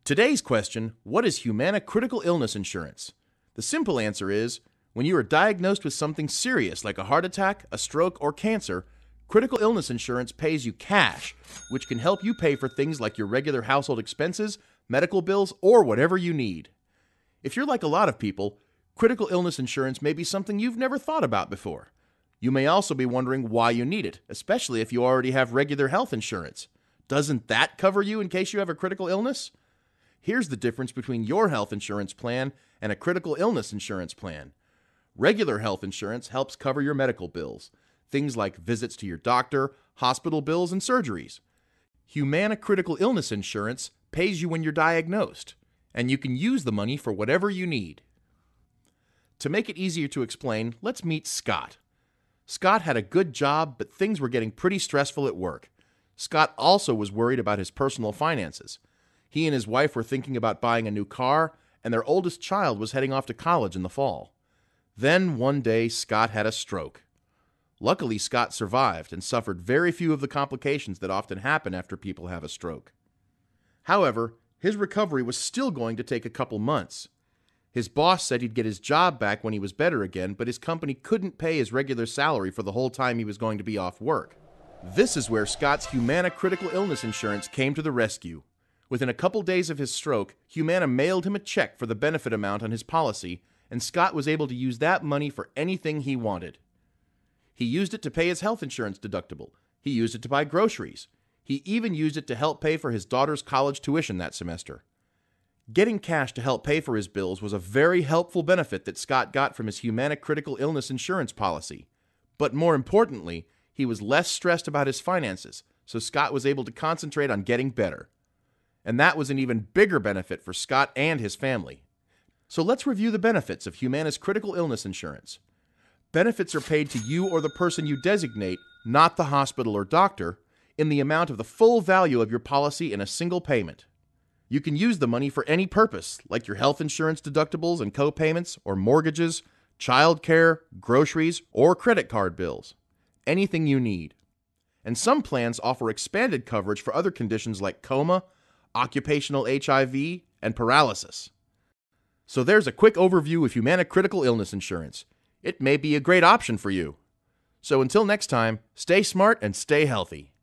Today's question, what is Humana critical illness insurance? The simple answer is, when you are diagnosed with something serious like a heart attack, a stroke, or cancer, critical illness insurance pays you cash, which can help you pay for things like your regular household expenses, medical bills, or whatever you need. If you're like a lot of people, critical illness insurance may be something you've never thought about before. You may also be wondering why you need it, especially if you already have regular health insurance. Doesn't that cover you in case you have a critical illness? Here's the difference between your health insurance plan and a critical illness insurance plan. Regular health insurance helps cover your medical bills, things like visits to your doctor, hospital bills, and surgeries. Humana critical illness insurance pays you when you're diagnosed, and you can use the money for whatever you need. To make it easier to explain, let's meet Scott. Scott had a good job, but things were getting pretty stressful at work. Scott also was worried about his personal finances. He and his wife were thinking about buying a new car, and their oldest child was heading off to college in the fall. Then, one day, Scott had a stroke. Luckily, Scott survived and suffered very few of the complications that often happen after people have a stroke. However, his recovery was still going to take a couple months. His boss said he'd get his job back when he was better again, but his company couldn't pay his regular salary for the whole time he was going to be off work. This is where Scott's Humana critical illness insurance came to the rescue. Within a couple days of his stroke, Humana mailed him a check for the benefit amount on his policy, and Scott was able to use that money for anything he wanted. He used it to pay his health insurance deductible. He used it to buy groceries. He even used it to help pay for his daughter's college tuition that semester. Getting cash to help pay for his bills was a very helpful benefit that Scott got from his Humana critical illness insurance policy. But more importantly, he was less stressed about his finances, so Scott was able to concentrate on getting better. And that was an even bigger benefit for Scott and his family. So let's review the benefits of Humana's critical illness insurance. Benefits are paid to you or the person you designate, not the hospital or doctor, in the amount of the full value of your policy in a single payment. You can use the money for any purpose, like your health insurance deductibles and co-payments, or mortgages, child care, groceries, or credit card bills. Anything you need. And some plans offer expanded coverage for other conditions like coma, occupational HIV, and paralysis. So there's a quick overview of Humana critical illness insurance. It may be a great option for you. So until next time, stay smart and stay healthy.